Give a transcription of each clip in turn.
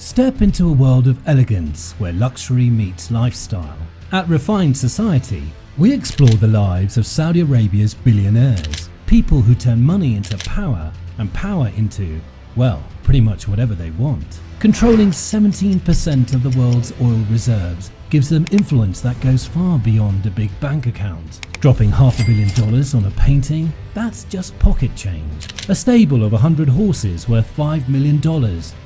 Step into a world of elegance where luxury meets lifestyle. At Refined Society, we explore the lives of Saudi Arabia's billionaires, people who turn money into power and power into, well, pretty much whatever they want. Controlling 17% of the world's oil reserves gives them influence that goes far beyond a big bank account. Dropping $500 million on a painting, that's just pocket change. A stable of 100 horses worth $5 million,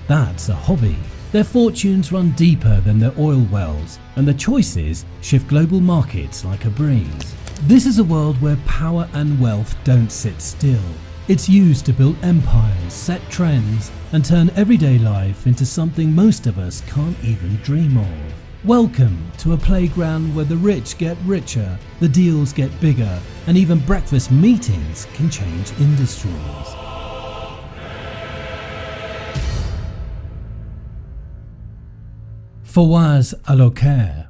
that's a hobby. Their fortunes run deeper than their oil wells, and their choices shift global markets like a breeze. This is a world where power and wealth don't sit still. It's used to build empires, set trends, and turn everyday life into something most of us can't even dream of. Welcome to a playground where the rich get richer, the deals get bigger, and even breakfast meetings can change industries. Fawaz Al Hokair.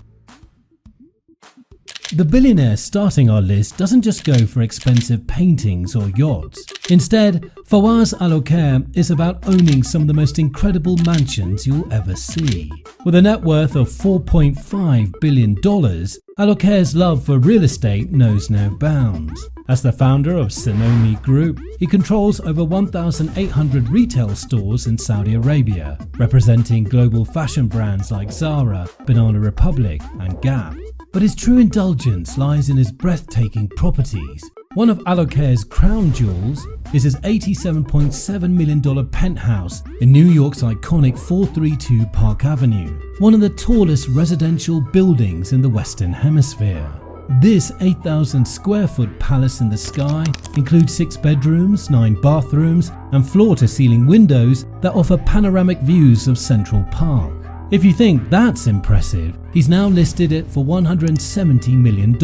The billionaire starting our list doesn't just go for expensive paintings or yachts. Instead, Fawaz Al Hokair is about owning some of the most incredible mansions you'll ever see. With a net worth of $4.5 billion, Al Hokair's love for real estate knows no bounds. As the founder of Salman Group, he controls over 1,800 retail stores in Saudi Arabia, representing global fashion brands like Zara, Banana Republic, and Gap. But his true indulgence lies in his breathtaking properties. One of Al Hokair's crown jewels is his $87.7 million penthouse in New York's iconic 432 Park Avenue, one of the tallest residential buildings in the Western Hemisphere. This 8,000 square foot palace in the sky includes 6 bedrooms, 9 bathrooms, and floor-to-ceiling windows that offer panoramic views of Central Park. If you think that's impressive, he's now listed it for $170 million,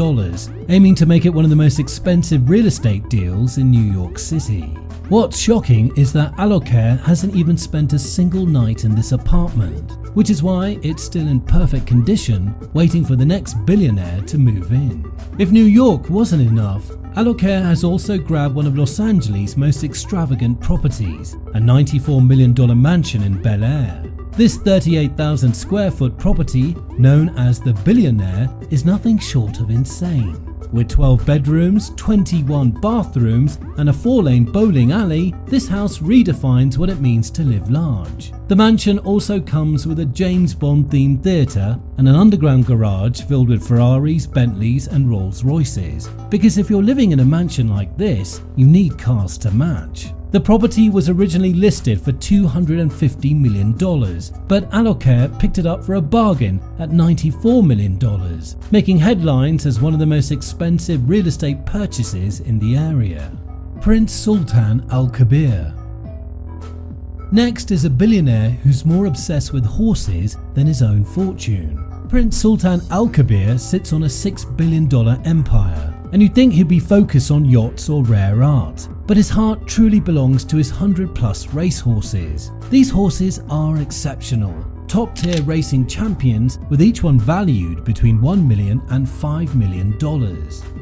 aiming to make it one of the most expensive real estate deals in New York City. What's shocking is that Al Hokair hasn't even spent a single night in this apartment, which is why it's still in perfect condition, waiting for the next billionaire to move in. If New York wasn't enough, Al Hokair has also grabbed one of Los Angeles' most extravagant properties, a $94 million mansion in Bel Air. This 38,000 square foot property, known as the Billionaire, is nothing short of insane. With 12 bedrooms, 21 bathrooms, and a 4-lane bowling alley, this house redefines what it means to live large. The mansion also comes with a James Bond-themed theatre and an underground garage filled with Ferraris, Bentleys, and Rolls-Royces. Because if you're living in a mansion like this, you need cars to match. The property was originally listed for $250 million, but Al Hokair picked it up for a bargain at $94 million, making headlines as one of the most expensive real estate purchases in the area. Prince Sultan Al Kabeer. Next is a billionaire who's more obsessed with horses than his own fortune. Prince Sultan Al Kabeer sits on a $6 billion empire, and you'd think he'd be focused on yachts or rare art, but his heart truly belongs to his 100+ racehorses. These horses are exceptional, top-tier racing champions with each one valued between $1 million and $5 million.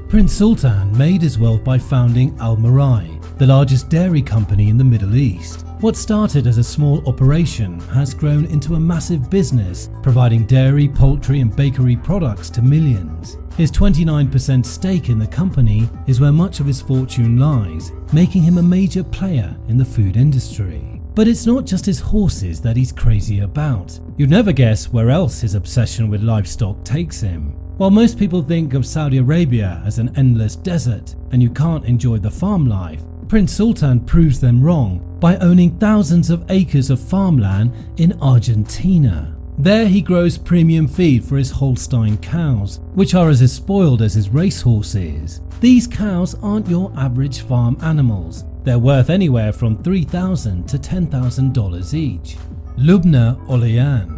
Prince Sultan made his wealth by founding AlAmudi, the largest dairy company in the Middle East. What started as a small operation has grown into a massive business, providing dairy, poultry, and bakery products to millions. His 29% stake in the company is where much of his fortune lies, making him a major player in the food industry. But it's not just his horses that he's crazy about. You'd never guess where else his obsession with livestock takes him. While most people think of Saudi Arabia as an endless desert and you can't enjoy the farm life, Prince Sultan proves them wrong by owning thousands of acres of farmland in Argentina. There he grows premium feed for his Holstein cows, which are as spoiled as his racehorses. These cows aren't your average farm animals. They're worth anywhere from $3,000 to $10,000 each. Lubna Olayan.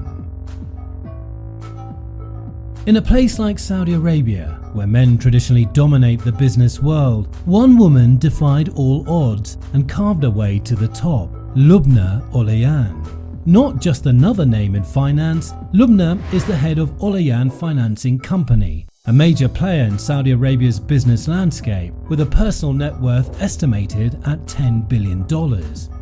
In a place like Saudi Arabia, where men traditionally dominate the business world, one woman defied all odds and carved her way to the top, Lubna Olayan. Not just another name in finance, Lubna is the head of Olayan Financing Company, a major player in Saudi Arabia's business landscape with a personal net worth estimated at $10 billion.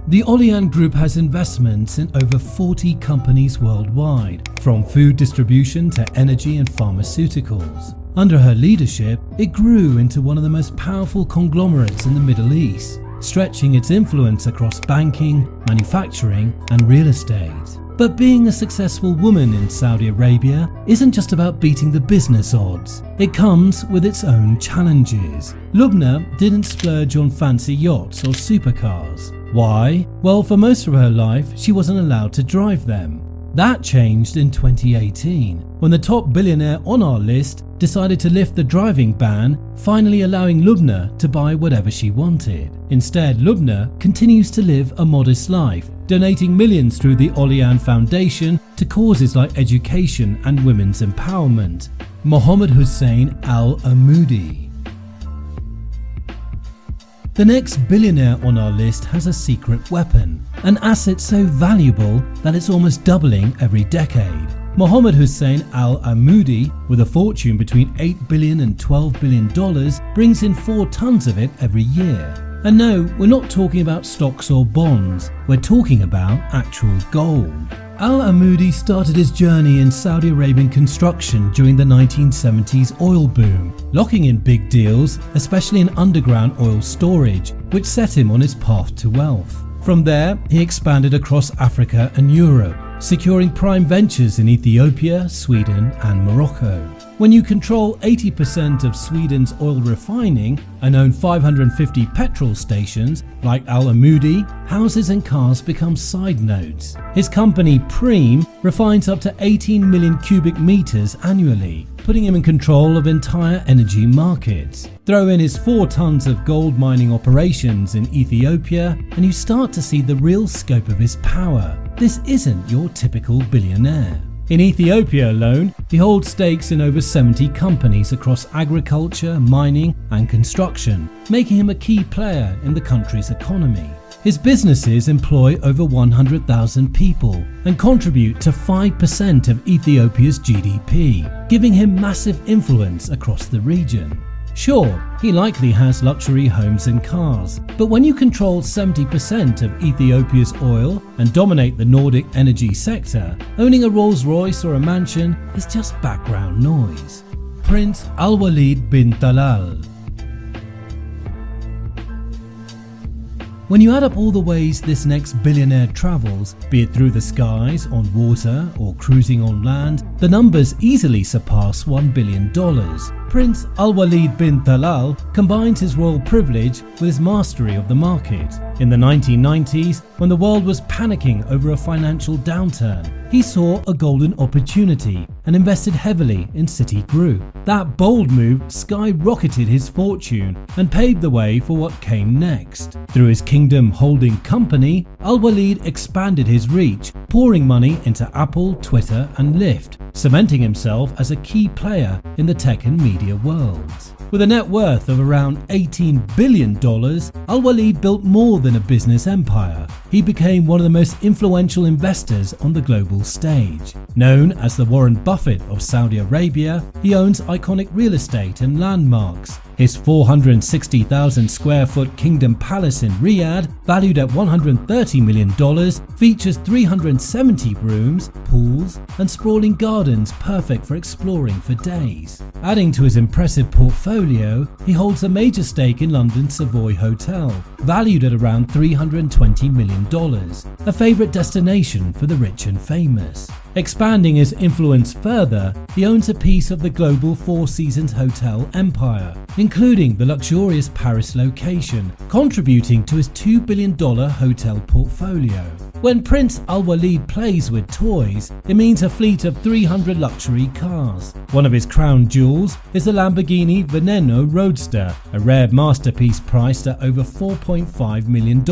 The Olayan Group has investments in over 40 companies worldwide, from food distribution to energy and pharmaceuticals. Under her leadership, it grew into one of the most powerful conglomerates in the Middle East, stretching its influence across banking, manufacturing, and real estate. But being a successful woman in Saudi Arabia isn't just about beating the business odds. It comes with its own challenges. Lubna didn't splurge on fancy yachts or supercars. Why? Well, for most of her life, she wasn't allowed to drive them. That changed in 2018, when the top billionaire on our list decided to lift the driving ban, finally allowing Lubna to buy whatever she wanted. Instead, Lubna continues to live a modest life, donating millions through the Olayan Foundation to causes like education and women's empowerment. Mohammed Hussein AlAmudi. The next billionaire on our list has a secret weapon, an asset so valuable that it's almost doubling every decade. Mohammed Hussein AlAmudi, with a fortune between $8 billion and $12 billion, brings in 4 tons of it every year. And no, we're not talking about stocks or bonds, we're talking about actual gold. AlAmudi started his journey in Saudi Arabian construction during the 1970s oil boom, locking in big deals, especially in underground oil storage, which set him on his path to wealth. From there, he expanded across Africa and Europe, securing prime ventures in Ethiopia, Sweden, and Morocco. When you control 80% of Sweden's oil refining and own 550 petrol stations, like AlAmudi, houses and cars become side notes. His company, Preem, refines up to 18 million cubic meters annually, putting him in control of entire energy markets. Throw in his 4 tons of gold mining operations in Ethiopia, and you start to see the real scope of his power. This isn't your typical billionaire. In Ethiopia alone, he holds stakes in over 70 companies across agriculture, mining, and construction, making him a key player in the country's economy. His businesses employ over 100,000 people and contribute to 5% of Ethiopia's GDP, giving him massive influence across the region. Sure, he likely has luxury homes and cars, but when you control 70% of Ethiopia's oil and dominate the Nordic energy sector, owning a Rolls-Royce or a mansion is just background noise. Prince Alwaleed bin Talal. When you add up all the ways this next billionaire travels, be it through the skies, on water, or cruising on land, the numbers easily surpass $1 billion. Prince Alwaleed bin Talal combines his royal privilege with his mastery of the market. In the 1990s, when the world was panicking over a financial downturn, he saw a golden opportunity and invested heavily in Citigroup. That bold move skyrocketed his fortune and paved the way for what came next. Through his kingdom holding company, Alwaleed expanded his reach, pouring money into Apple, Twitter, and Lyft, cementing himself as a key player in the tech and media worlds. With a net worth of around $18 billion, Alwaleed built more than a business empire. He became one of the most influential investors on the global stage. Known as the Warren Buffett of Saudi Arabia, he owns iconic real estate and landmarks. His 460,000 square foot Kingdom Palace in Riyadh, valued at $130 million, features 370 rooms, pools, and sprawling gardens perfect for exploring for days. Adding to his impressive portfolio, he holds a major stake in London's Savoy Hotel, valued at around $320 million, a favourite destination for the rich and famous. Expanding his influence further, he owns a piece of the global Four Seasons hotel empire, including the luxurious Paris location, contributing to his $2 billion hotel portfolio. When Prince Alwaleed plays with toys, it means a fleet of 300 luxury cars. One of his crown jewels is the Lamborghini Veneno Roadster, a rare masterpiece priced at over $4.5 million,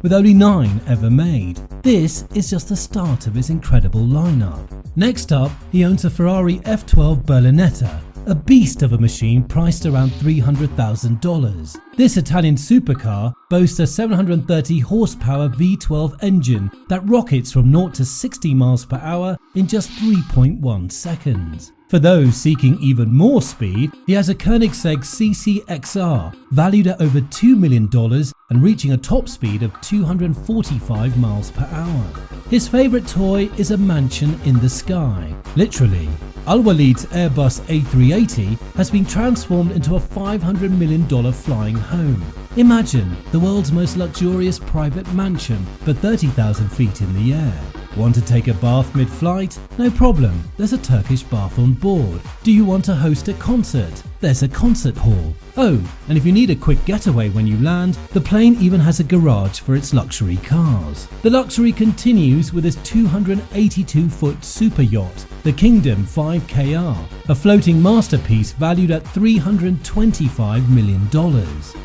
with only 9 ever made. This is just the start of his incredible lineup. Next up, he owns a Ferrari F12 Berlinetta, a beast of a machine priced around $300,000. This Italian supercar boasts a 730 horsepower V12 engine that rockets from 0 to 60 miles per hour in just 3.1 seconds. For those seeking even more speed, he has a Koenigsegg CC-XR valued at over $2 million and reaching a top speed of 245 miles per hour. His favourite toy is a mansion in the sky. Literally, Alwaleed's Airbus A380 has been transformed into a $500 million flying home. Imagine the world's most luxurious private mansion, but 30,000 feet in the air. Want to take a bath mid-flight? No problem, there's a Turkish bath on board. Do you want to host a concert? There's a concert hall. Oh, and if you need a quick getaway when you land, the plane even has a garage for its luxury cars. The luxury continues with his 282-foot super yacht, the Kingdom 5KR, a floating masterpiece valued at $325 million.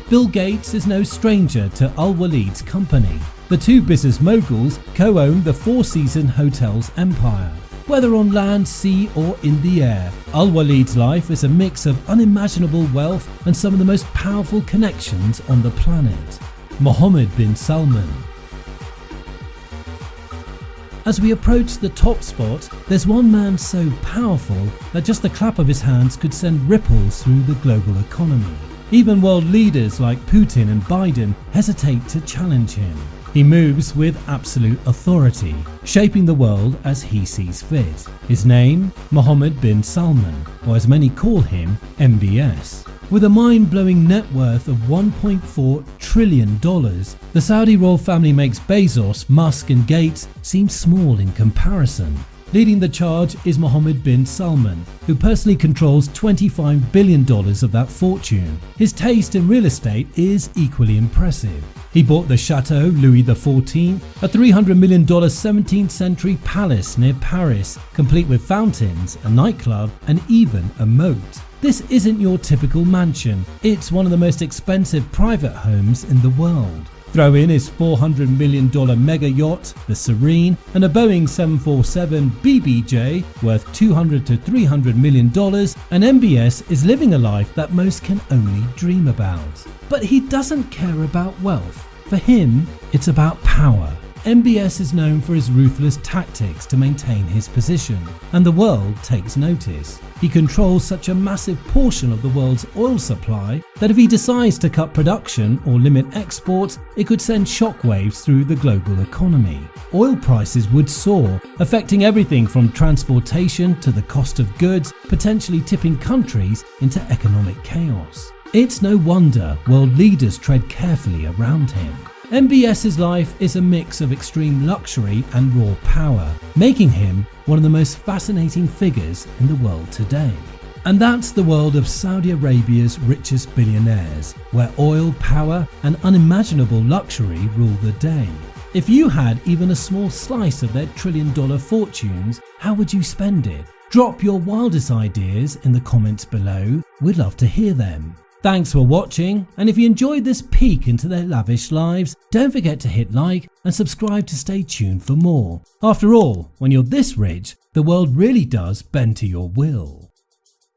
Bill Gates is no stranger to Alwaleed's company. The two business moguls co-own the Four Seasons Hotels empire. Whether on land, sea or in the air, Alwaleed's life is a mix of unimaginable wealth and some of the most powerful connections on the planet. Mohammed bin Salman. As we approach the top spot, there's one man so powerful that just the clap of his hands could send ripples through the global economy. Even world leaders like Putin and Biden hesitate to challenge him. He moves with absolute authority, shaping the world as he sees fit. His name? Mohammed bin Salman, or as many call him, MBS. With a mind-blowing net worth of $1.4 trillion, the Saudi royal family makes Bezos, Musk and Gates seem small in comparison. Leading the charge is Mohammed bin Salman, who personally controls $25 billion of that fortune. His taste in real estate is equally impressive. He bought the Chateau Louis XIV, a $300 million 17th century palace near Paris, complete with fountains, a nightclub and even a moat. This isn't your typical mansion, it's one of the most expensive private homes in the world. Throw in his $400 million mega yacht, the Serene, and a Boeing 747 BBJ worth $200 to $300 million, and MBS is living a life that most can only dream about. But he doesn't care about wealth. For him, it's about power. MBS is known for his ruthless tactics to maintain his position, and the world takes notice. He controls such a massive portion of the world's oil supply that if he decides to cut production or limit exports, it could send shockwaves through the global economy. Oil prices would soar, affecting everything from transportation to the cost of goods, potentially tipping countries into economic chaos. It's no wonder world leaders tread carefully around him. MBS's life is a mix of extreme luxury and raw power, making him one of the most fascinating figures in the world today. And that's the world of Saudi Arabia's richest billionaires, where oil, power and unimaginable luxury rule the day. If you had even a small slice of their trillion-dollar fortunes, how would you spend it? Drop your wildest ideas in the comments below, we'd love to hear them. Thanks for watching, and if you enjoyed this peek into their lavish lives, don't forget to hit like and subscribe to stay tuned for more. After all, when you're this rich, the world really does bend to your will.